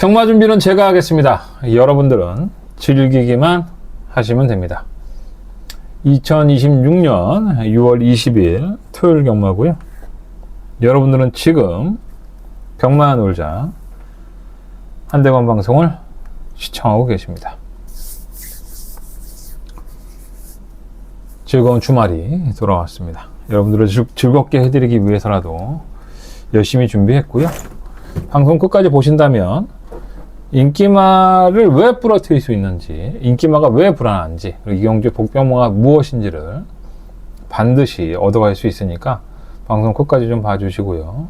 경마 준비는 제가 하겠습니다. 여러분들은 즐기기만 하시면 됩니다. 2026년 6월 20일 토요일 경마고요. 여러분들은 지금 경마 놀자 한대관 방송을 시청하고 계십니다. 즐거운 주말이 돌아왔습니다. 여러분들을 즐겁게 해드리기 위해서라도 열심히 준비했고요. 방송 끝까지 보신다면 인기마를 왜 부러뜨릴 수 있는지, 인기마가 왜 불안한지, 그리고 이경주의 복병마가 무엇인지를 반드시 얻어갈 수 있으니까 방송 끝까지 좀 봐주시고요.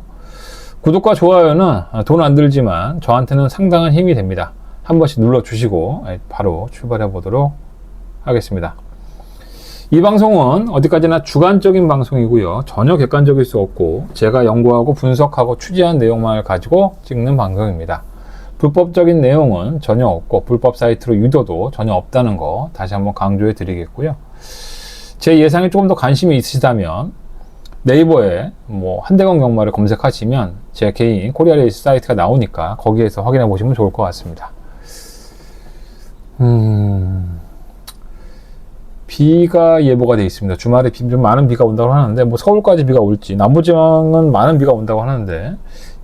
구독과 좋아요는 돈 안 들지만 저한테는 상당한 힘이 됩니다. 한 번씩 눌러주시고 바로 출발해 보도록 하겠습니다. 이 방송은 어디까지나 주관적인 방송이고요. 전혀 객관적일 수 없고 제가 연구하고 분석하고 취재한 내용만을 가지고 찍는 방송입니다. 불법적인 내용은 전혀 없고 불법 사이트로 유도도 전혀 없다는 거 다시 한번 강조해 드리겠고요. 제 예상에 조금 더 관심이 있으시다면 네이버에 한대건 경마를 검색하시면 제 개인 코리아레이스 사이트가 나오니까 거기에서 확인해 보시면 좋을 것 같습니다. 비가 예보가 되어 있습니다. 주말에 좀 많은 비가 온다고 하는데 서울까지 비가 올지, 남부지방은 많은 비가 온다고 하는데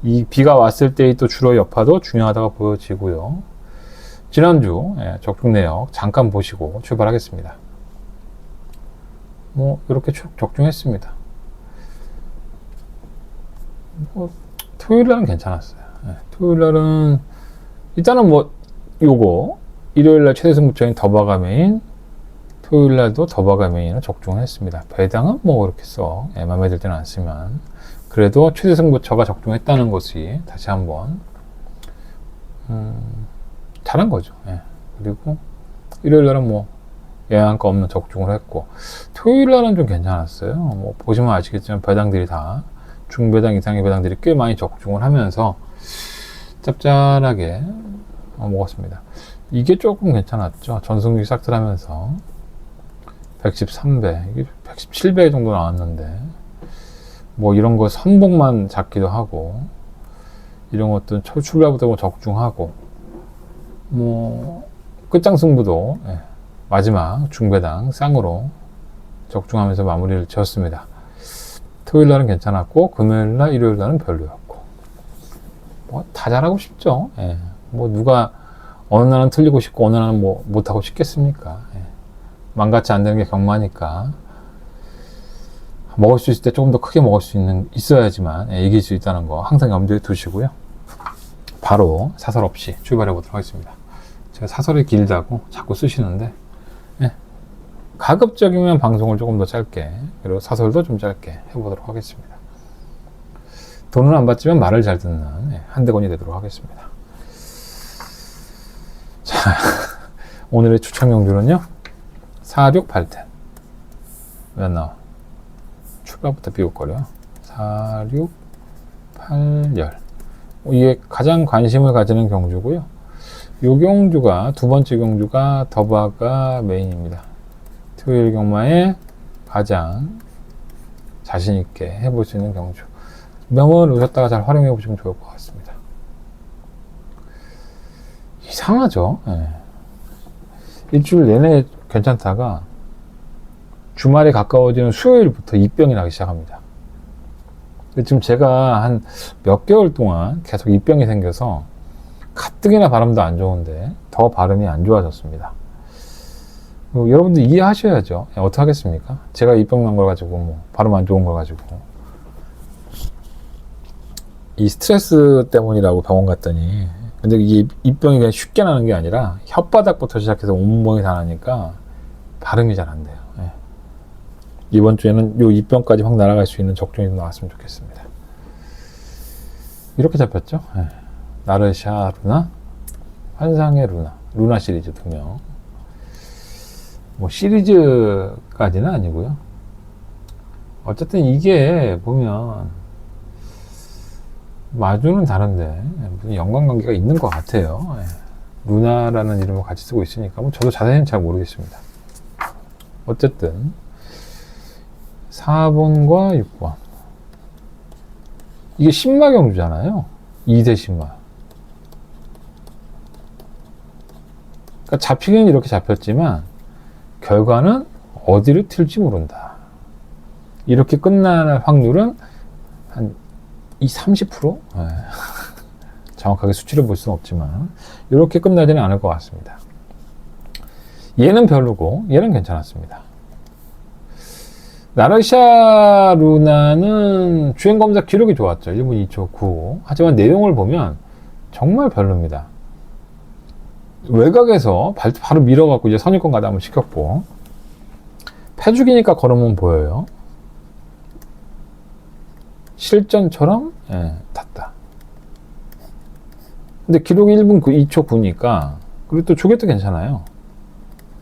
이 비가 왔을 때의 또 주로 여파도 중요하다고 보여지고요. 지난주 적중 내역 잠깐 보시고 출발하겠습니다. 이렇게 적중했습니다. 토요일 날은 괜찮았어요. 토요일 날은 일단은 요거 일요일 날 최대 승부처인 더바가 메인, 토요일 날도 더바가 메인을 적중을 했습니다. 배당은 그렇게 마음에 들 때는 않지만 그래도 최대 승부처가 적중했다는 것이 다시 한번 잘한 거죠. 그리고 일요일 날은 영양가 없는 적중을 했고, 토요일 날은 좀 괜찮았어요. 보시면 아시겠지만 배당들이 다 중배당 이상의 배당들이 꽤 많이 적중을 하면서 짭짤하게 먹었습니다. 이게 조금 괜찮았죠. 전승률이 싹틀하면서 113배, 이게 117배 정도 나왔는데 이런 거 선봉만 잡기도 하고 이런 것도 출발부터 적중하고 끝장 승부도 마지막 중배당 쌍으로 적중하면서 마무리를 지었습니다. 토요일 날은 괜찮았고 금요일 날, 일요일 날은 별로였고 다 잘하고 싶죠. 누가 어느 날은 틀리고 싶고 어느 날은 못하고 싶겠습니까? 망같이 안 되는 게 경마니까 먹을 수 있을 때 조금 더 크게 먹을 수 있어야지만 이길 수 있다는 거 항상 염두에 두시고요. 바로 사설 없이 출발해 보도록 하겠습니다. 제가 사설이 길다고 자꾸 쓰시는데 가급적이면 방송을 조금 더 짧게, 그리고 사설도 좀 짧게 해보도록 하겠습니다. 돈은 안 받지만 말을 잘 듣는 한대건이 되도록 하겠습니다. 자, 오늘의 추천 경주는요 46810 몇 나와? 출발부터 비웃거려. 46810 이게 가장 관심을 가지는 경주고요. 요 경주가 두 번째 경주가 더바가 메인입니다. 토요일 경마에 가장 자신 있게 해볼 수 있는 경주. 명을 오셨다가 잘 활용해 보시면 좋을 것 같습니다. 이상하죠? 일주일 내내 괜찮다가 주말에 가까워지는 수요일부터 입병이 나기 시작합니다. 지금 제가 한 몇 개월 동안 계속 입병이 생겨서 가뜩이나 발음도 안 좋은데 더 발음이 안 좋아졌습니다. 여러분들 이해하셔야죠. 어떻게 하겠습니까? 제가 입병 난 걸 가지고 발음 안 좋은 걸 가지고 이 스트레스 때문이라고 병원 갔더니, 근데 이게 입병이 그냥 쉽게 나는 게 아니라 혓바닥부터 시작해서 온몸이 다 나니까 발음이 잘 안 돼요. 이번 주에는 요 입병까지 확 날아갈 수 있는 적중이 좀 나왔으면 좋겠습니다. 이렇게 잡혔죠. 나르샤 루나, 환상의 루나, 루나 시리즈 2명. 시리즈까지는 아니고요. 어쨌든 이게 보면 마주는 다른데 무슨 연관관계가 있는 것 같아요. 루나라는 이름을 같이 쓰고 있으니까 저도 자세히는 잘 모르겠습니다. 어쨌든 4번과 6번 이게 신마 경주잖아요. 2대 신마. 그러니까 잡히기는 이렇게 잡혔지만 결과는 어디를 튈지 모른다. 이렇게 끝날 확률은 한 30%? 네. 정확하게 수치를 볼 수는 없지만 이렇게 끝나지는 않을 것 같습니다. 얘는 별로고 얘는 괜찮았습니다. 나르샤 루나는 주행검사 기록이 좋았죠. 1분 2초 9. 하지만 내용을 보면 정말 별로입니다. 외곽에서 바로 밀어갖고 이제 선입권 가담을 시켰고, 패죽이니까 걸으면 보여요. 실전처럼 탔다. 근데 기록이 1분 2초 9니까 그리고 또 조개도 괜찮아요.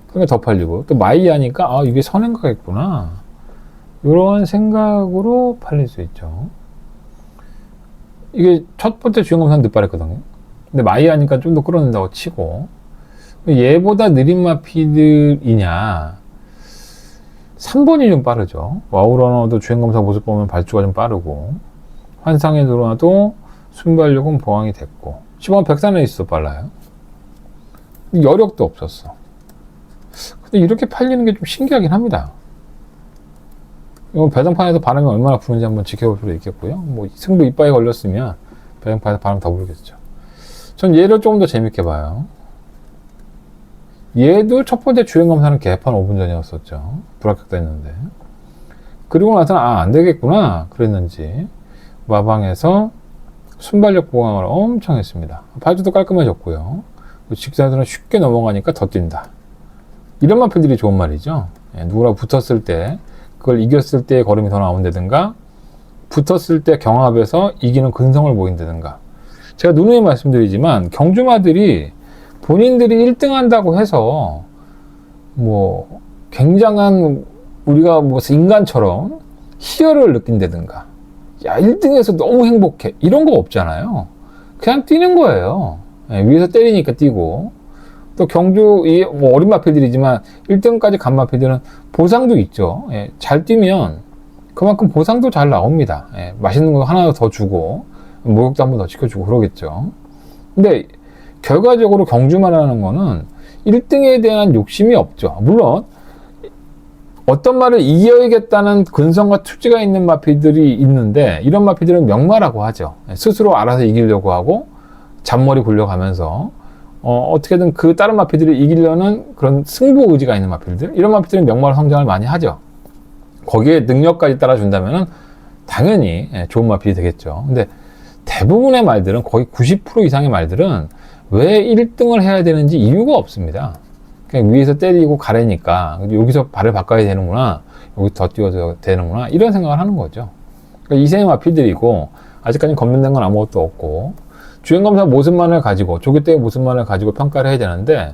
그러니까 더 팔리고, 또 마이야니까 아 이게 선행가겠구나 이런 생각으로 팔릴 수 있죠. 이게 첫 번째 주행검사는 늦발했거든요. 근데 마이야니까 좀 더 끌어낸다고 치고, 얘보다 느린 마피들이냐, 3번이 좀 빠르죠. 와우러너도 주행검사 모습 보면 발주가 좀 빠르고, 환상의 도로나도 순발력은 보강이 됐고, 10번 백산레이스도 빨라요. 여력도 없었어. 근데 이렇게 팔리는 게 좀 신기하긴 합니다. 이거 배당판에서 바람이 얼마나 부는지 한번 지켜볼 필요 있겠고요. 뭐 승부 이빠에 걸렸으면 배당판에서 바람 더 불겠죠. 전 얘를 조금 더 재밌게 봐요. 얘도 첫 번째 주행검사는 개판 5분 전이었었죠. 불합격도 했는데. 그리고 나서는 안 되겠구나 그랬는지 마방에서 순발력 보강을 엄청 했습니다. 발주도 깔끔해졌고요. 직선에서는 쉽게 넘어가니까 더 뛴다. 이런 마필들이 좋은 말이죠. 누구랑 붙었을 때 그걸 이겼을 때 걸음이 더 나온다든가, 붙었을 때 경합에서 이기는 근성을 보인다든가. 제가 누누이 말씀드리지만 경주마들이 본인들이 1등 한다고 해서 뭐 굉장한 우리가 뭐 인간처럼 희열을 느낀다든가, 야 1등해서 너무 행복해 이런 거 없잖아요. 그냥 뛰는 거예요. 위에서 때리니까 뛰고, 또 경주 뭐 어린 마필들이지만 1등까지 간 마필들은 보상도 있죠. 잘 뛰면 그만큼 보상도 잘 나옵니다. 맛있는 거 하나 더 주고 목욕도 한 번 더 시켜주고 그러겠죠. 근데 결과적으로 경주만 하는 거는 1등에 대한 욕심이 없죠. 물론 어떤 말을 이겨야겠다는 근성과 투지가 있는 마필들이 있는데, 이런 마필들은 명마라고 하죠. 스스로 알아서 이기려고 하고 잔머리 굴려가면서 어떻게든 그 다른 마필들을 이기려는 그런 승부 의지가 있는 마필들, 이런 마필들은 명마로 성장을 많이 하죠. 거기에 능력까지 따라준다면 당연히 좋은 마필이 되겠죠. 근데 대부분의 말들은, 거의 90% 이상의 말들은 왜 1등을 해야 되는지 이유가 없습니다. 그냥 위에서 때리고 가래니까 여기서 발을 바꿔야 되는구나, 여기 더 뛰어야 되는구나, 이런 생각을 하는 거죠. 그러니까 이세의 마필들이고 아직까지 검증된 건 아무것도 없고, 주행검사 모습만을 가지고, 조교대의 모습만을 가지고 평가를 해야 되는데,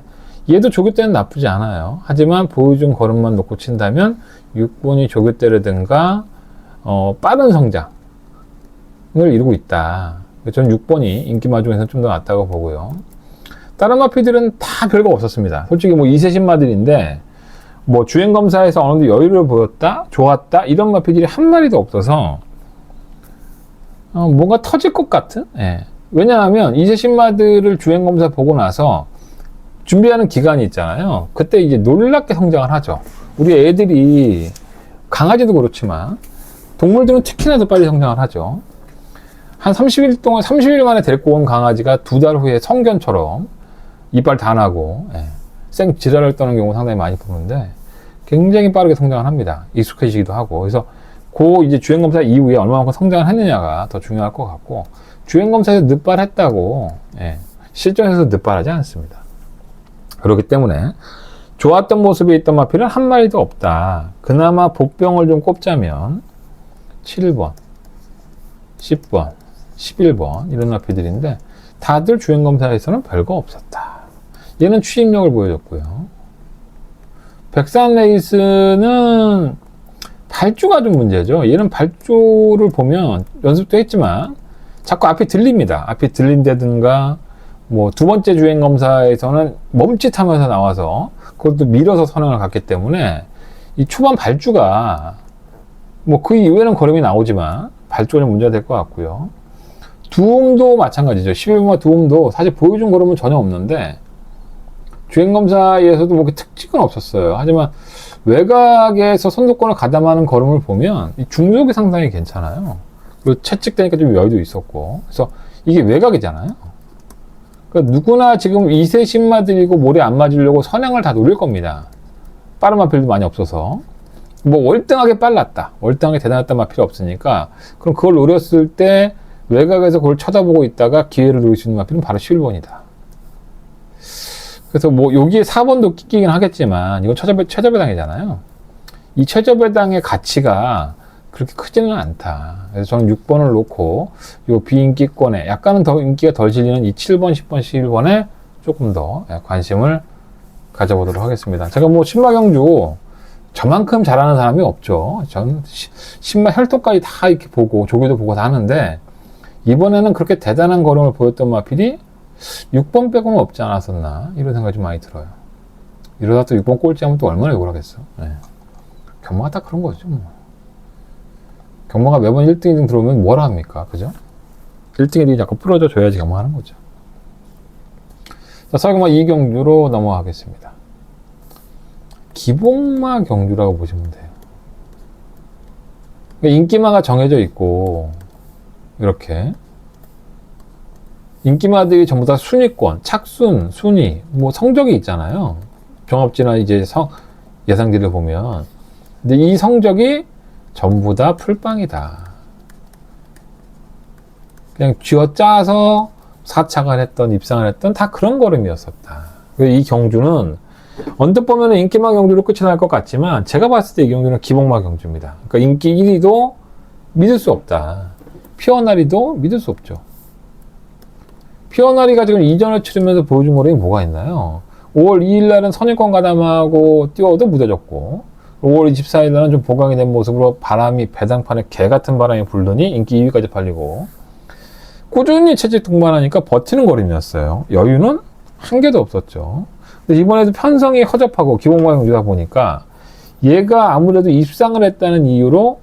얘도 조교대는 나쁘지 않아요. 하지만 보여준 걸음만 놓고 친다면 6번이 조교대라든가 빠른 성장을 이루고 있다. 저는 6번이 인기마 중에서는 좀 더 낫다고 보고요. 다른 마피들은 다 별거 없었습니다. 솔직히 뭐 이세신마들인데 뭐 주행검사에서 어느 정도 여유를 보였다, 좋았다, 이런 마피들이 한 마리도 없어서 뭔가 터질 것 같은? 왜냐하면 이세신마들을 주행검사 보고 나서 준비하는 기간이 있잖아요. 그때 이제 놀랍게 성장을 하죠. 우리 애들이, 강아지도 그렇지만 동물들은 특히나 더 빨리 성장을 하죠. 한 30일 동안, 30일 만에 데리고 온 강아지가 2달 후에 성견처럼 이빨 다 나고 생 지랄을 떠는 경우 상당히 많이 보는데, 굉장히 빠르게 성장을 합니다. 익숙해지기도 하고. 그래서 그 이제 주행검사 이후에 얼마만큼 성장을 했느냐가 더 중요할 것 같고, 주행검사에서 늦발했다고 실전에서 늦발하지 않습니다. 그렇기 때문에 좋았던 모습에 있던 마필은 한 마리도 없다. 그나마 복병을 좀 꼽자면 7번, 10번, 11번 이런 마필들인데, 다들 주행검사에서는 별거 없었다. 얘는 추진력을 보여줬고요. 백산레이스는 발주가 좀 문제죠. 얘는 발주를 보면 연습도 했지만 자꾸 앞이 들립니다. 앞이 들린다든가, 뭐 두 번째 주행검사에서는 멈칫하면서 나와서 그것도 밀어서 선행을 갔기 때문에 이 초반 발주가, 뭐 그 이후에는 걸음이 나오지만 발주가 좀 문제가 될 것 같고요. 두음도 마찬가지죠. 11번과 두음도 사실 보여준 걸음은 전혀 없는데 주행검사에서도 뭐 특징은 없었어요. 하지만 외곽에서 선두권을 가담하는 걸음을 보면 이 중속이 상당히 괜찮아요. 그리고 채찍되니까 좀 여유도 있었고. 그래서 이게 외곽이잖아요. 그러니까 누구나 지금 2세 신마들이고 모래 안 맞으려고 선행을 다 노릴 겁니다. 빠른 마필도 많이 없어서. 뭐 월등하게 빨랐다, 월등하게 대단했다 말 필요 없으니까, 그럼 그걸 노렸을 때 외곽에서 그걸 쳐다보고 있다가 기회를 노릴 수 있는 마필은 바로 11번이다. 그래서 뭐 여기에 4번도 끼긴 하겠지만 이건 최저배당이잖아요. 이 최저배당의 가치가 그렇게 크지는 않다. 그래서 저는 6번을 놓고 이 비인기권에 약간은 더 인기가 덜 실리는 이 7번, 10번, 11번에 조금 더 관심을 가져보도록 하겠습니다. 제가 뭐 신마경주 저만큼 잘하는 사람이 없죠. 저는 신마 혈통까지 다 이렇게 보고 조교도 보고 다 하는데, 이번에는 그렇게 대단한 걸음을 보였던 마필이 6번 빼고는 없지 않았었나 이런 생각이 좀 많이 들어요. 이러다 또 6번 꼴찌하면 또 얼마나 욕을 하겠어. 네. 경마가 딱 그런 거죠. 뭐. 경마가 매번 1등, 2등 들어오면 뭐라 합니까? 그죠? 1등, 2등이 자꾸 부러져 줘야지 경마하는 거죠. 자, 서경마 2경주로 넘어가겠습니다. 기복마 경주라고 보시면 돼요. 그러니까 인기마가 정해져 있고, 이렇게 인기마들이 전부 다 순위권, 착순, 순위, 뭐 성적이 있잖아요. 종합지나 이제 예상들을 보면. 근데 이 성적이 전부 다 풀빵이다. 그냥 쥐어짜서 사착을 했던, 입상을 했던 다 그런 걸음이었었다. 이 경주는 언뜻 보면 인기마 경주로 끝이 날 것 같지만, 제가 봤을 때 이 경주는 기복마 경주입니다. 그러니까 인기 1위도 믿을 수 없다. 피어나리도 믿을 수 없죠. 피어나리가 지금 이전을 치르면서 보여준 거이 뭐가 있나요? 5월 2일 날은 선입권 가담하고 뛰어도 무뎌졌고, 5월 24일 날은 좀 보강이 된 모습으로 바람이 배당판에 개 같은 바람이 불더니 인기 2위까지 팔리고, 꾸준히 채찍 동반하니까 버티는 걸음이었어요. 여유는 한 개도 없었죠. 근데 이번에도 편성이 허접하고 기복마 경주다 보니까 얘가 아무래도 입상을 했다는 이유로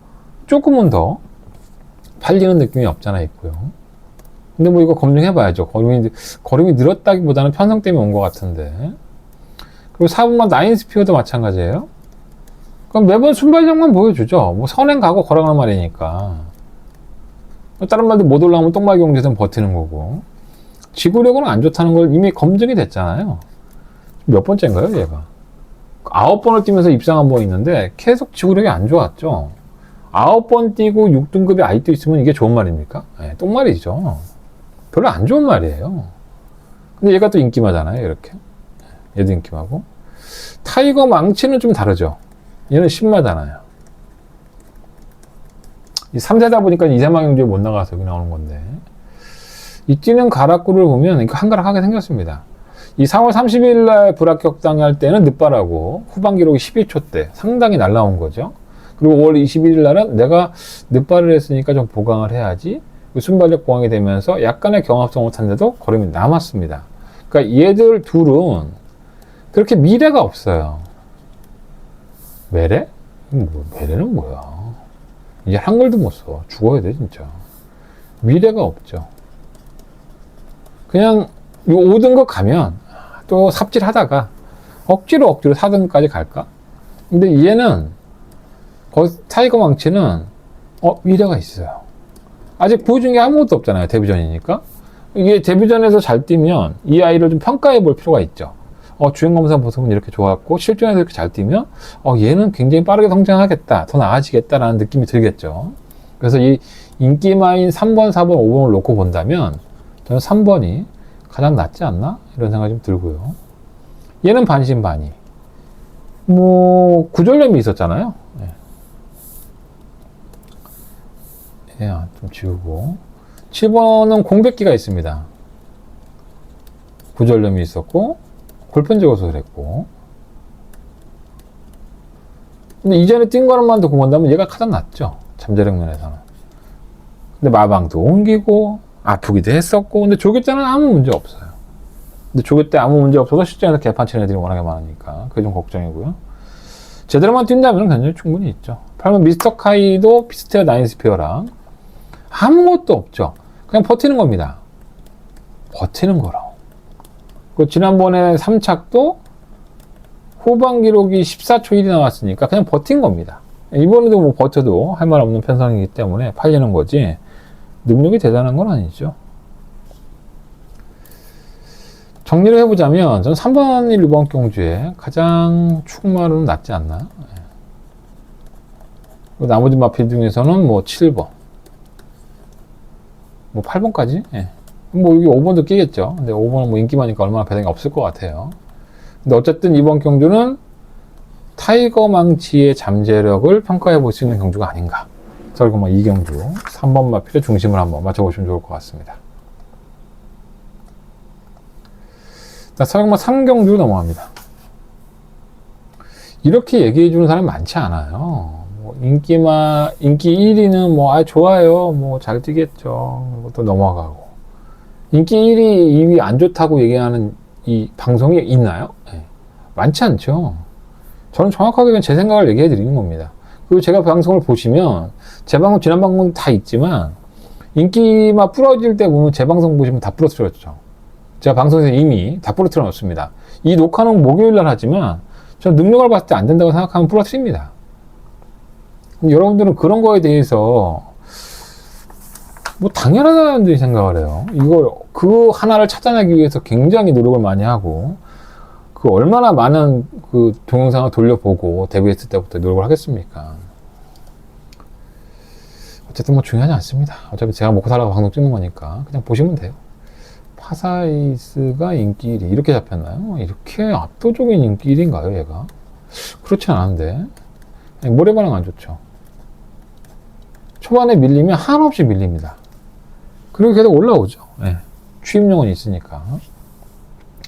조금은 더 팔리는 느낌이 없잖아 있고요. 근데 뭐 이거 검증해봐야죠. 걸음이 늘었다기보다는 편성 때문에 온 것 같은데. 그리고 4번만 나인스피어도 마찬가지예요. 그럼 매번 순발력만 보여주죠. 뭐 선행 가고 걸어가는 말이니까. 다른 말도 못 올라오면 똥말 경주에서는 버티는 거고. 지구력은 안 좋다는 걸 이미 검증이 됐잖아요. 몇 번째인가요, 얘가? 9번을 뛰면서 입상 한 번 있는데 계속 지구력이 안 좋았죠. 9번 뛰고 6등급이 아직도 있으면 이게 좋은 말입니까? 네, 똥말이죠. 별로 안 좋은 말이에요. 근데 얘가 또 인기마잖아요, 이렇게. 얘도 인기마고. 타이거 망치는 좀 다르죠. 얘는 신마잖아요. 이 3세다 보니까 2세마 경주에 못 나가서 여기 나오는 건데. 이 뛰는 가락구를 보면 이거 한가락하게 생겼습니다. 이 4월 30일 날 불합격 당할 때는 늦바라고 후반 기록이 12초 대 상당히 날라온 거죠. 그리고 5월 21일 날은 내가 늦발을 했으니까 좀 보강을 해야지. 순발력 보강이 되면서 약간의 경합성을 탄데도 걸음이 남았습니다. 그러니까 얘들 둘은 그렇게 미래가 없어요. 매래? 매래는 뭐야? 이제 한글도 못 써. 죽어야 돼, 진짜. 미래가 없죠. 그냥 이 5등급 가면 또 삽질하다가 억지로 4등까지 갈까? 근데 얘는 타이거 망치는 미래가 있어요. 아직 보여준 게 아무것도 없잖아요. 데뷔전이니까. 이게 데뷔전에서 잘 뛰면 이 아이를 좀 평가해 볼 필요가 있죠. 주행검사 모습은 이렇게 좋았고 실전에서 이렇게 잘 뛰면 얘는 굉장히 빠르게 성장하겠다, 더 나아지겠다라는 느낌이 들겠죠. 그래서 이 인기마인 3번, 4번, 5번을 놓고 본다면 저는 3번이 가장 낫지 않나? 이런 생각이 좀 들고요. 얘는 반신반의. 뭐 구절염이 있었잖아요. 좀 지우고. 7번은 공백기가 있습니다. 구절염이 있었고 골편제거서 그랬고. 근데 이전에 뛴 거만 두고 본다면 얘가 가장 낫죠. 잠재력 면에서는. 근데 마방도 옮기고 아프기도 했었고. 근데 조교 때는 아무 문제 없어요. 근데 조교 때 아무 문제 없어서 실전에서 개판 치는 애들이 워낙에 많으니까 그게 좀 걱정이고요. 제대로만 뛴다면 굉장히 충분히 있죠. 8번 미스터 카이도 비슷해요. 나인스피어랑. 아무것도 없죠. 그냥 버티는 겁니다. 버티는 거라고. 그 지난번에 3착도 후반 기록이 14초 1이 나왔으니까 그냥 버틴 겁니다. 이번에도 뭐 버텨도 할 말 없는 편성이기 때문에 팔리는 거지 능력이 대단한 건 아니죠. 정리를 해보자면 저는 3번 1, 2번 경주에 가장 축마로는 낫지 않나. 나머지 마필 중에서는 뭐 7번 뭐 8번까지 뭐 여기 5번도 끼겠죠. 근데 5번은 뭐 인기 많으니까 얼마나 배당이 없을 것 같아요. 근데 어쨌든 이번 경주는 타이거 망치의 잠재력을 평가해 볼 수 있는 경주가 아닌가. 그리고 뭐 이 경주 3번 마필의 중심을 한번 맞춰보시면 좋을 것 같습니다. 자, 서경마 3경주 넘어갑니다. 이렇게 얘기해 주는 사람 많지 않아요. 뭐 인기 1위는 뭐 좋아요, 뭐 잘 뛰겠죠. 또 넘어가고. 인기 1위, 2위 안 좋다고 얘기하는 이 방송이 있나요? 많지 않죠. 저는 정확하게 그냥 제 생각을 얘기해 드리는 겁니다. 그리고 제가 방송을 보시면 제 방송 지난 방송 다 있지만 인기만 부러질 때 보면 제 방송 보시면 다 부러뜨렸죠. 제가 방송에서 이미 다 부러뜨려 놓습니다. 이 녹화는 목요일 날 하지만 저는 능력을 봤을 때 안 된다고 생각하면 부러뜨립니다. 여러분들은 그런 거에 대해서 뭐 당연하다는 생각을 해요. 이걸 그 하나를 찾아내기 위해서 굉장히 노력을 많이 하고 그 얼마나 많은 그 동영상을 돌려보고 데뷔했을 때부터 노력을 하겠습니까? 어쨌든 뭐 중요하지 않습니다. 어차피 제가 먹고 살라고 방송 찍는 거니까 그냥 보시면 돼요. 파사이스가 인기 1위 이렇게 잡혔나요? 이렇게 압도적인 인기 1위인가요 얘가? 그렇지 않은데 모래반응 안 좋죠. 초반에 밀리면 한없이 밀립니다. 그리고 계속 올라오죠. 추임력은 있으니까.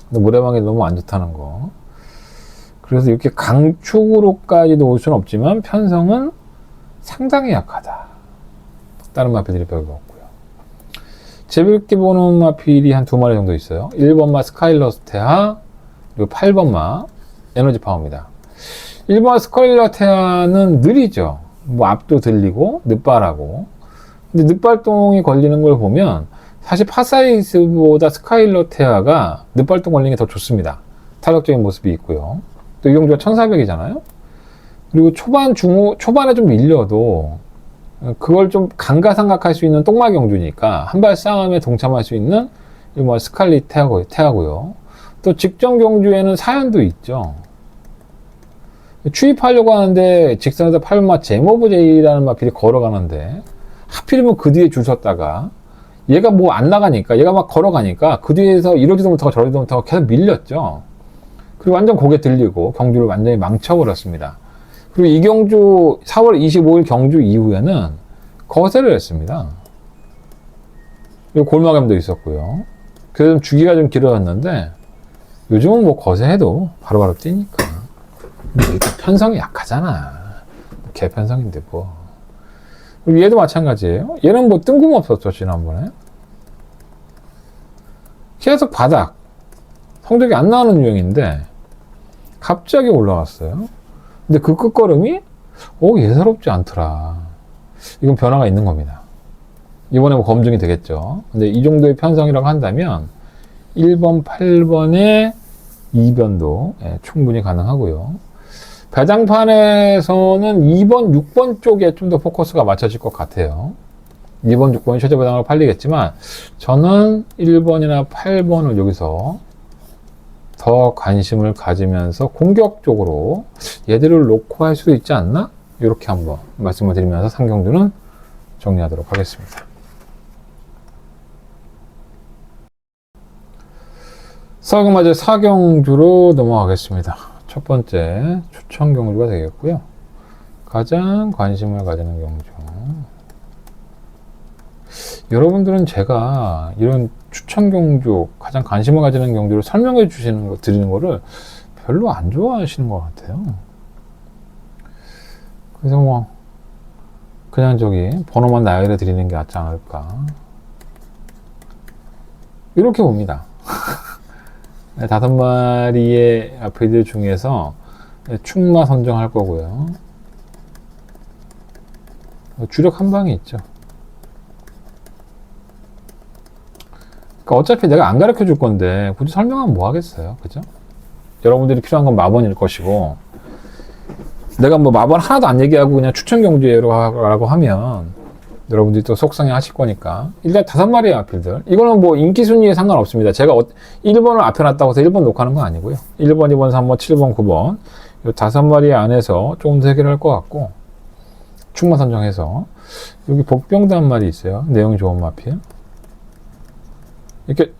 근데 모래방이 너무 안 좋다는 거. 그래서 이렇게 강축으로까지도 올 수는 없지만 편성은 상당히 약하다. 다른 마필들이 별로 없고요. 재밌게 보는 마필이 한 2마리 정도 있어요. 1번마 스카일러스테아 그리고 8번마 에너지 파워입니다. 1번마 스카일러스테아는 느리죠. 뭐 앞도 들리고 늦발하고. 근데 늦발동이 걸리는 걸 보면 사실 파사이스보다 스카일러테아가 늦발동 걸리는 게 더 좋습니다. 탄력적인 모습이 있고요. 또 이 경주가 1400이잖아요. 그리고 초반에 좀 밀려도 그걸 좀 감가상각할 수 있는 똥마 경주니까 한발 싸움에 동참할 수 있는 뭐 스칼리 테아고요. 또 직전 경주에는 사연도 있죠. 추입하려고 하는데 직선에서 8마 제모브 제이라는 마필이 걸어가는데 하필이면 그 뒤에 줄 섰다가 얘가 뭐 안 나가니까 얘가 막 걸어가니까 그 뒤에서 이러지도 못하고 저러지도 못하고 계속 밀렸죠. 그리고 완전 고개 들리고 경주를 완전히 망쳐버렸습니다. 그리고 이 경주 4월 25일 경주 이후에는 거세를 했습니다. 그리고 골마감도 있었고요. 그래서 주기가 좀 길어졌는데 요즘은 뭐 거세해도 바로바로 뛰니까. 근데 일단 편성이 약하잖아. 개편성인데 뭐. 그리고 얘도 마찬가지예요. 얘는 뭐 뜬금없었죠 지난번에. 계속 바닥. 성적이 안 나오는 유형인데 갑자기 올라왔어요. 근데 그 끝걸음이 예사롭지 않더라. 이건 변화가 있는 겁니다. 이번에 뭐 검증이 되겠죠. 근데 이 정도의 편성이라고 한다면 1번, 8번의 2변도 충분히 가능하고요. 배당판에서는 2번, 6번 쪽에 좀 더 포커스가 맞춰질 것 같아요. 2번, 6번이 최저 배당으로 팔리겠지만 저는 1번이나 8번을 여기서 더 관심을 가지면서 공격적으로 얘들을 놓고 할 수도 있지 않나? 이렇게 한번 말씀을 드리면서 3경주는 정리하도록 하겠습니다. 서경마저 4경주로 넘어가겠습니다. 첫 번째 추천 경주가 되겠고요. 가장 관심을 가지는 경주. 여러분들은 제가 이런 추천 경주, 가장 관심을 가지는 경주를 설명해 주시는 거, 드리는 거를 별로 안 좋아하시는 것 같아요. 그래서 뭐, 그냥 번호만 나열해 드리는 게 낫지 않을까. 이렇게 봅니다. 5마리의 아피들 중에서 축마 선정할 거고요. 주력 한 방이 있죠. 그러니까 어차피 내가 안 가르쳐 줄 건데 굳이 설명하면 뭐 하겠어요, 그죠? 여러분들이 필요한 건 마번일 것이고, 내가 뭐 마번 하나도 안 얘기하고 그냥 추천 경주라고 하면 여러분들이 또 속상해 하실 거니까. 일단 5마리의 악필들. 이거는 뭐 인기 순위에 상관없습니다. 제가 1번을 앞에 놨다고 해서 1번 녹화하는 건 아니고요. 1번, 2번, 3번, 7번, 9번. 이 5마리 안에서 조금 더 해결할 것 같고, 축마 선정해서. 여기 복병도 한 마리 있어요. 내용이 좋은 마필. 이렇게,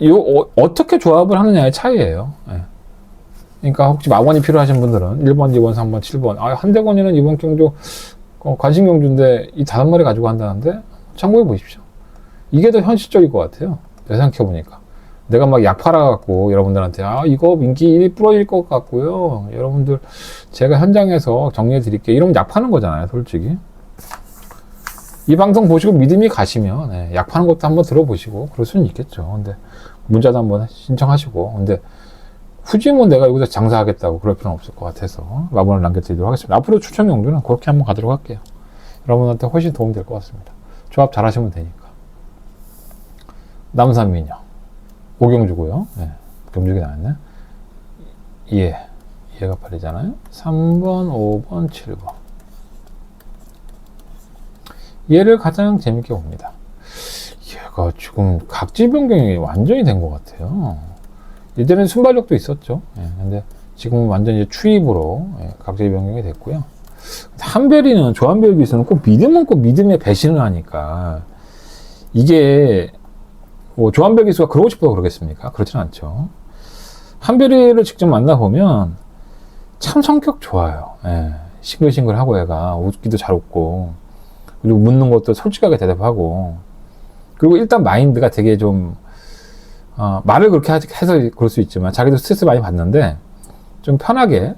어떻게 조합을 하느냐의 차이예요. 예. 그러니까 혹시 마번이 필요하신 분들은 1번, 2번, 3번, 7번. 한대건이는 이번 경주 관심 경주인데 이 5마리 가지고 한다는데 참고해 보십시오. 이게 더 현실적일 것 같아요. 생각해 보니까. 내가 막 약 팔아갖고 여러분들한테 이거 인기 1위 부러질 것 같고요. 여러분들 제가 현장에서 정리해 드릴게요. 이러면 약 파는 거잖아요, 솔직히. 이 방송 보시고 믿음이 가시면 약 파는 것도 한번 들어보시고 그럴 수는 있겠죠. 근데 문자도 한번 신청하시고. 근데 굳이 뭐 내가 여기서 장사하겠다고 그럴 필요는 없을 것 같아서 마번을 남겨드리도록 하겠습니다. 앞으로 추천 경주는 그렇게 한번 가도록 할게요. 여러분한테 훨씬 도움이 될 것 같습니다. 조합 잘 하시면 되니까. 남산미녀. 5경주고요. 네, 경주기 나왔네. 이해가 팔이잖아요. 3번, 5번, 7번. 얘를 가장 재밌게 봅니다. 얘가 지금 각질 변경이 완전히 된 것 같아요. 예전에는 순발력도 있었죠. 근데 지금은 완전 이제 추입으로 각질 변경이 됐고요. 한별이는 조한별 기수는 꼭 믿음의 배신을 하니까 이게 뭐 조한별 기수가 그러고 싶어서 그러겠습니까? 그렇진 않죠. 한별이를 직접 만나보면 참 성격 좋아요. 싱글싱글하고 얘가 웃기도 잘 웃고 그리고 묻는 것도 솔직하게 대답하고 그리고 일단 마인드가 되게 좀 말을 그렇게 해서 그럴 수 있지만 자기도 스트레스 많이 받는데 좀 편하게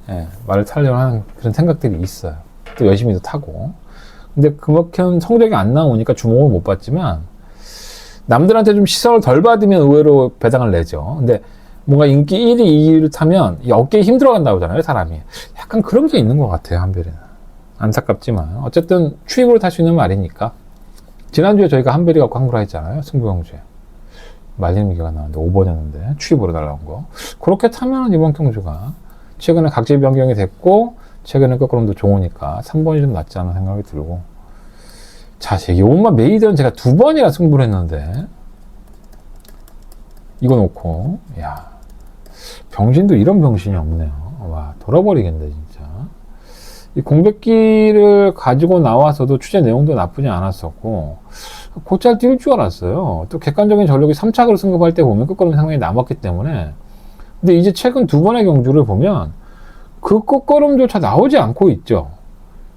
말을 타려고 하는 그런 생각들이 있어요. 또 열심히도 타고. 근데 그만큼 성적이 안 나오니까 주목을 못 받지만 남들한테 좀 시선을 덜 받으면 의외로 배당을 내죠. 근데 뭔가 인기 1위, 2위를 타면 이 어깨에 힘들어 간다고 하잖아요, 사람이. 약간 그런 게 있는 것 같아요, 한별이는. 안타깝지만. 어쨌든 추입으로 탈 수 있는 말이니까. 지난주에 저희가 한별이 갖고 항구라 했잖아요, 승부경주에. 말리는 기가 나왔는데 5번이었는데 추입으로 날라온 거. 그렇게 타면 이번 경주가 최근에 각질 변경이 됐고 최근에 거꾸로도 좋으니까 3번이 좀 낫지 않나 생각이 들고. 자, 요것만 메이드는 제가 2번이나 승부를 했는데 이거 놓고 병신도 이런 병신이 없네요. 와, 돌아버리겠네 진짜. 이 공백기를 가지고 나와서도 취재 내용도 나쁘지 않았었고 곧잘 뛸 줄 알았어요. 또 객관적인 전력이 3착으로 승급할 때 보면 끝걸음이 상당히 남았기 때문에. 근데 이제 최근 2번의 경주를 보면 그 끝걸음조차 나오지 않고 있죠.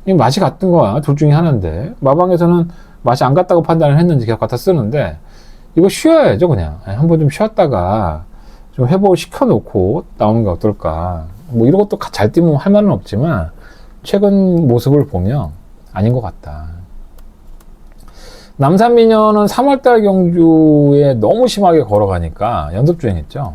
이 맛이 같은 거야. 둘 중에 하나인데 마방에서는 맛이 안 같다고 판단을 했는지 계속 갖다 쓰는데 이거 쉬어야죠. 그냥 한번 좀 쉬었다가 좀 회복을 시켜놓고 나오는 게 어떨까. 뭐 이런 것도 잘 뛰면 할 말은 없지만 최근 모습을 보면 아닌 것 같다. 남산미녀는 3월달 경주에 너무 심하게 걸어가니까 연습주행했죠.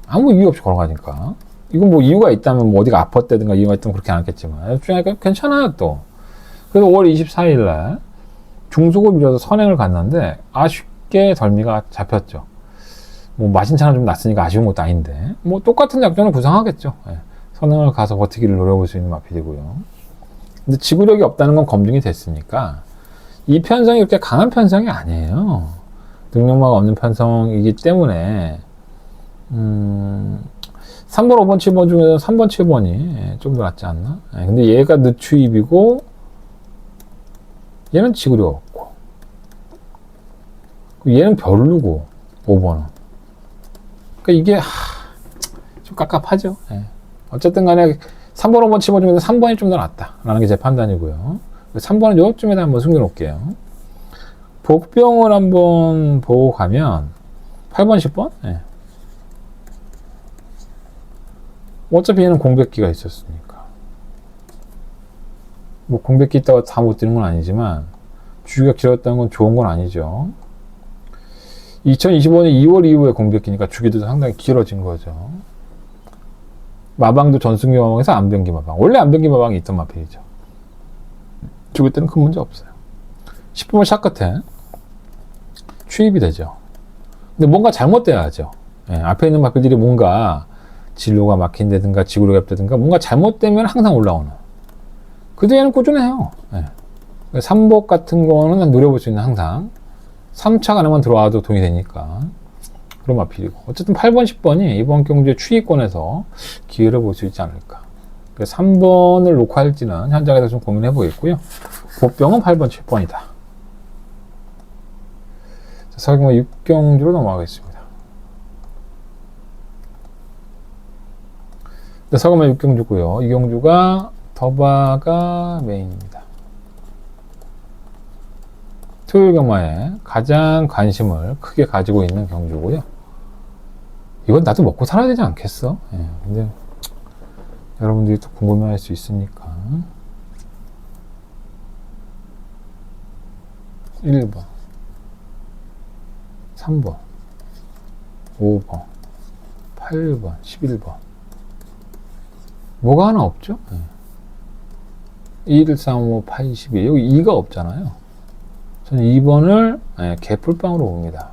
아무 이유 없이 걸어가니까. 이건 뭐 이유가 있다면 뭐 어디가 아팠다든가 이유가 있다면 그렇게 안 했겠지만 연습주행하니까 괜찮아요 또. 그래서 5월 24일날 중속을 밀어서 선행을 갔는데 아쉽게 덜미가 잡혔죠. 뭐 마신차는 좀 났으니까 아쉬운 것도 아닌데 뭐 똑같은 작전을 구상하겠죠. 선행을 가서 버티기를 노려볼 수 있는 마필이고요. 근데 지구력이 없다는 건 검증이 됐으니까 이 편성이 그렇게 강한 편성이 아니에요. 능력마가 없는 편성이기 때문에 3번, 5번, 7번 중에서 3번, 7번이 좀 더 낫지 않나? 근데 얘가 늦추입이고 얘는 지구력 없고 얘는 별로고 5번은. 그러니까 이게 좀 깝깝하죠. 어쨌든 간에 3번, 5번, 7번 중에서 3번이 좀 더 낫다라는 게 제 판단이고요. 3번은 요쯤에다 한번 숨겨놓을게요. 복병을 한번 보고 가면 8번, 10번? 어차피 얘는 공백기가 있었으니까. 뭐 공백기 있다가 다 못 뛰는 건 아니지만 주기가 길었다는 건 좋은 건 아니죠. 2025년 2월 이후에 공백기니까 주기도 상당히 길어진 거죠. 마방도 전승기 마방에서 안변기 마방. 원래 안변기 마방이 있던 마필이죠. 죽을 때는 큰 문제 없어요. 10분을 샷 끝에 추입이 되죠. 근데 뭔가 잘못돼야죠. 예, 앞에 있는 마필들이 뭔가 진로가 막힌다든가 지구력이 없다든가 뭔가 잘못되면 항상 올라오는. 그 뒤에는 꾸준해요. 예. 3복 같은 거는 노려볼 수 있는 항상 3차 안에만 들어와도 돈이 되니까 그런 마필이고, 어쨌든 8번, 10번이 이번 경주의 추이권에서 기회를 볼 수 있지 않을까. 3번을 놓고할지는 현장에서 좀 고민해 보겠고요. 보병은 8번, 7번이다. 서경마 6경주로 넘어가겠습니다. 서경마 6경주고요. 이 경주가 더바가 메인입니다. 토요일 경마에 가장 관심을 크게 가지고 있는 경주고요. 이건 나도 먹고 살아야 되지 않겠어? 예, 근데 여러분들이 또 궁금해할 수 있으니까. 1번, 3번, 5번, 8번, 11번. 뭐가 하나 없죠? 예. 1, 3, 5, 8, 12. 여기 2가 없잖아요. 저는 2번을 개풀빵으로 봅니다.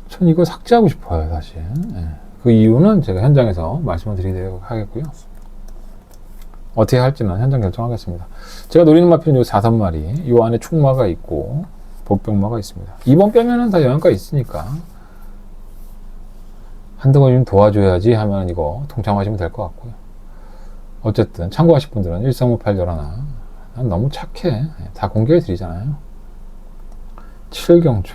전 이거 삭제하고 싶어요, 사실. 그 이유는 제가 현장에서 말씀을 드리도록 하겠고요. 어떻게 할지는 현장 결정하겠습니다. 제가 노리는 마필은 요 4선마리, 요 안에 축마가 있고 복병마가 있습니다. 2번 빼면은 다 영양가 있으니까 한두 번 좀 도와줘야지 하면 이거 동참하시면 될 것 같고요. 어쨌든 참고하실 분들은 1358 열하나. 난 너무 착해. 다 공개해 드리잖아요. 7경주.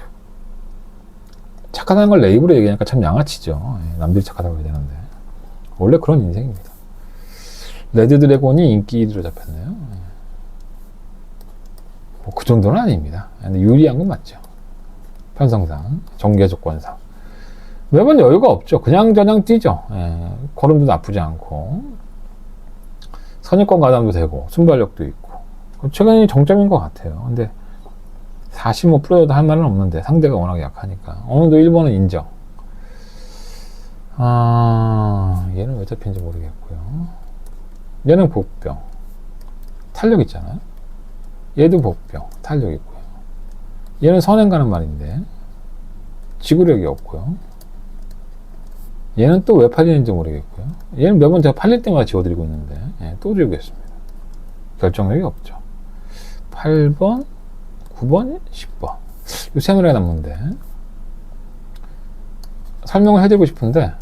착하다는 걸 내 입으로 얘기하니까 참 양아치죠. 남들이 착하다고 해야 되는데. 원래 그런 인생입니다. 레드 드래곤이 인기로 잡혔네요. 뭐 그 정도는 아닙니다. 근데 유리한 건 맞죠. 편성상, 정계 조건상. 매번 여유가 없죠. 그냥저냥 뛰죠. 걸음도 나쁘지 않고. 선입권 가담도 되고, 순발력도 있고. 최근이 정점인 것 같아요. 근데 45 프로여도 할 말은 없는데 상대가 워낙 약하니까 어느 정도 1번은 인정. 얘는 왜 잡힌지 모르겠고요. 얘는 복병 탄력 있잖아요. 얘도 복병 탄력 있고요. 얘는 선행 가는 말인데 지구력이 없고요. 얘는 또 왜 팔리는지 모르겠고요. 얘는 매번 제가 팔릴 때마다 지워드리고 있는데 또 지우겠습니다. 결정력이 없죠. 8번 9번, 10번. 이 세 마리가 남는데 설명을 해드리고 싶은데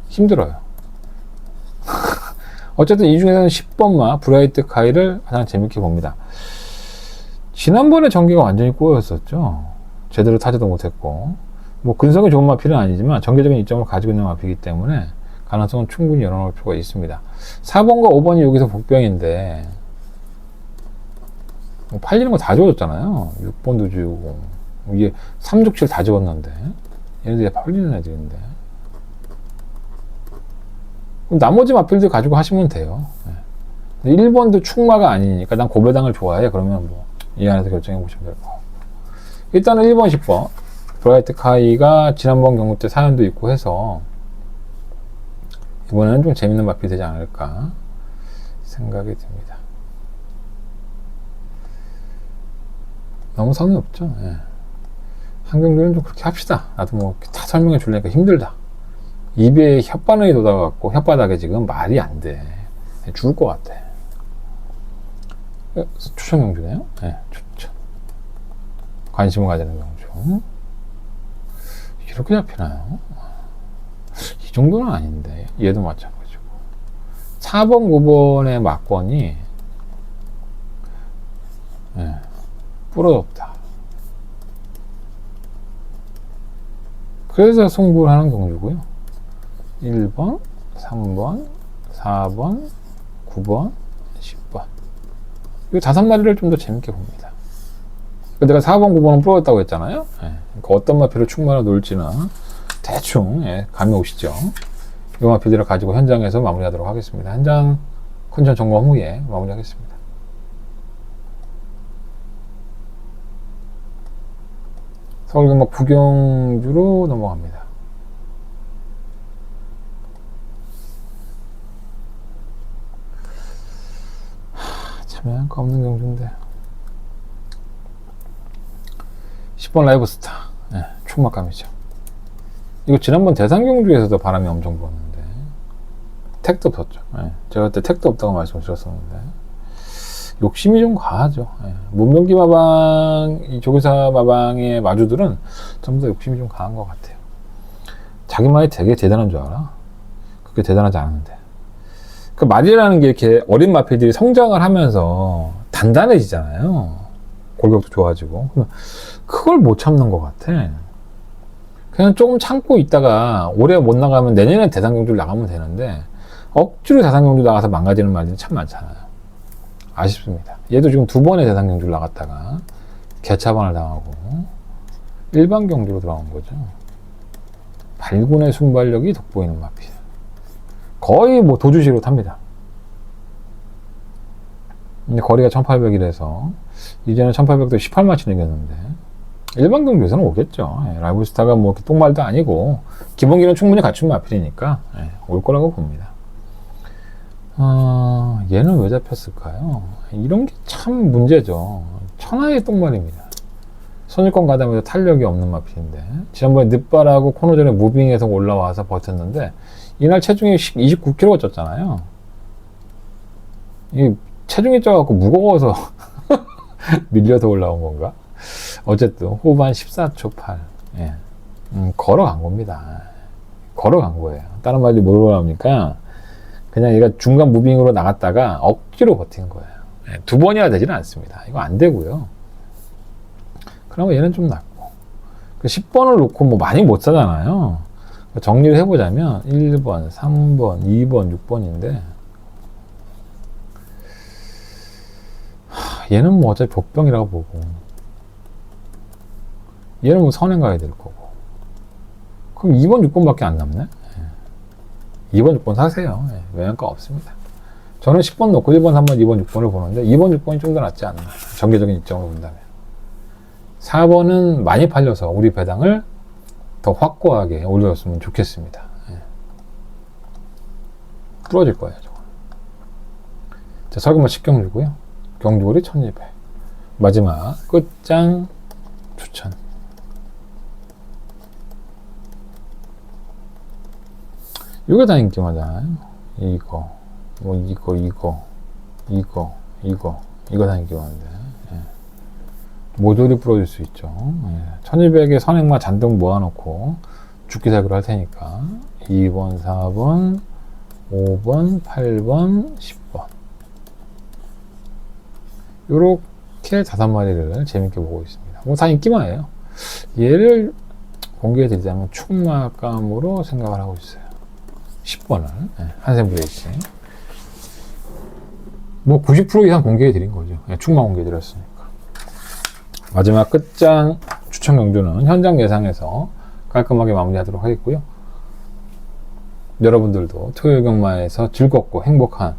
힘들어요. 어쨌든 이 중에서는 10번마 브라이트 카이를 가장 재밌게 봅니다. 지난번에 전개가 완전히 꼬였었죠. 제대로 타지도 못했고 뭐 근성이 좋은 마필은 아니지만 전개적인 이점을 가지고 있는 마필이기 때문에 가능성은 충분히 열어놓을 필요가 있습니다. 4번과 5번이 여기서 복병인데 팔리는 거 다 지워졌잖아요. 6번도 지우고 이게 3, 6, 7 다 지웠는데 얘네들이 팔리는 애들인데 그럼 나머지 마필들 가지고 하시면 돼요. 1번도 축마가 아니니까 난 고배당을 좋아해. 그러면 뭐 이 안에서 결정해 보시면 될 거고. 일단은 1번, 10번 브라이트 카이가 지난번 경고 때 사연도 있고 해서 이번에는 좀 재밌는 마필이 되지 않을까 생각이 듭니다. 너무 성의 없죠. 한 경주는 좀 그렇게 합시다. 나도 뭐 다 설명해 줄래니까 힘들다. 입에 혓바늘이 돋아갖고 혓바닥에 지금 말이 안 돼. 죽을 것 같아. 추천 경주네요. 추천. 관심을 가지는 경주. 이렇게 잡히나요? 이 정도는 아닌데 얘도 마찬가지고 4번 9번의 막권이 부러졌다. 그래서 승부를 하는 경주고요. 1번, 3번, 4번, 9번, 10번. 이 5마리를 좀 더 재밌게 봅니다. 내가 4번, 9번은 부러졌다고 했잖아요. 그러니까 어떤 마필을 충만을 놓을지는 대충 감이 오시죠. 이 마필들을 가지고 현장에서 마무리하도록 하겠습니다. 현장 컨디션 점검 후에 마무리하겠습니다. 서울경마 구경주로 넘어갑니다. 참여할 거 없는 경주인데 10번 라이브스타. 네, 총막감이죠. 이거 지난번 대상경주에서도 바람이 엄청 불었는데 택도 없었죠. 네, 제가 그때 택도 없다고 말씀드렸었는데 욕심이 좀 과하죠. 네, 문명기 마방, 이 조교사 마방의 마주들은 전부 다 욕심이 좀 강한 것 같아요. 자기 말이 되게 대단한 줄 알아. 그게 대단하지 않은데. 그 말이라는 게 이렇게 어린 마필들이 성장을 하면서 단단해지잖아요. 골격도 좋아지고. 그걸 못 참는 것 같아. 그냥 조금 참고 있다가 올해 못 나가면 내년에 대상경주를 나가면 되는데 억지로 대상경주 나가서 망가지는 말들이 참 많잖아요. 아쉽습니다. 얘도 지금 2번의 대상경주를 나갔다가 개차반을 당하고 일반 경주로 들어간 거죠. 발군의 순발력이 돋보이는 마필. 거의 뭐 도주식으로 탑니다. 근데 거리가 1800이라서 이제는 1800도 18마치 이겼는데 일반 경주에서는 오겠죠. 예, 라이브스타가 뭐 똥말도 아니고 기본기는 충분히 갖춘 마필이니까 예, 올 거라고 봅니다. 얘는 왜 잡혔을까요? 이런 게 참 문제죠. 천하의 똥말입니다. 선유권 가담에도 탄력이 없는 마필인데 지난번에 늪바라고 코너전에 무빙에서 올라와서 버텼는데 이날 체중이 29kg가 쪘잖아요. 이 체중이 쪄갖고 무거워서 밀려서 올라온 건가? 어쨌든 후반 14초 8. 예. 걸어간 겁니다. 걸어간 거예요. 다른 말이 뭐라고 합니까? 그냥 얘가 중간 무빙으로 나갔다가 억지로 버틴 거예요. 예. 2번이나 되지는 않습니다. 이거 안 되고요. 그러면 얘는 좀 낫고. 10번을 놓고 뭐 많이 못 사잖아요. 정리를 해보자면 1번, 3번, 2번, 6번인데 얘는 뭐 어차피 복병이라고 보고 얘는 뭐 선행 가야 될 거고 그럼 2번, 6번밖에 안 남네? 2번, 6번 사세요. 외양가 없습니다. 저는 10번 놓고 1번, 3번, 2번, 6번을 보는데 2번, 6번이 좀 더 낫지 않나 정기적인 입장으로 본다면 4번은 많이 팔려서 우리 배당을 더 확고하게 올려줬으면 좋겠습니다. 부러질 거예요, 저거. 자, 설금은 10경주고요. 경주거리 1200. 마지막 끝장 추천. 이게 다 인기마잖아요. 이거 다 인기마인데. 모조리 부러질 수 있죠. 1200에 선행마 잔뜩 모아놓고 죽기살기로 할 테니까 2번, 4번, 5번, 8번, 10번 요렇게 5마리를 재밌게 보고 있습니다. 뭐 다 인기마예요. 얘를 공개해 드리자면 충마감으로 생각을 하고 있어요. 10번을 한샘 브레이스 뭐 90% 이상 공개해 드린 거죠. 충마 공개해 드렸으니까. 마지막 끝장 추천 경주는 현장 예상에서 깔끔하게 마무리하도록 하겠고요. 여러분들도 토요일 경마에서 즐겁고 행복한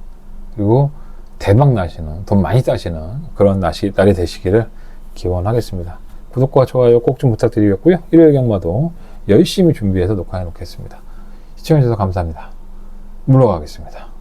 그리고 대박 나시는 돈 많이 따시는 그런 날이 되시기를 기원하겠습니다. 구독과 좋아요 꼭 좀 부탁드리겠고요. 일요일 경마도 열심히 준비해서 녹화해 놓겠습니다. 시청해주셔서 감사합니다. 물러가겠습니다.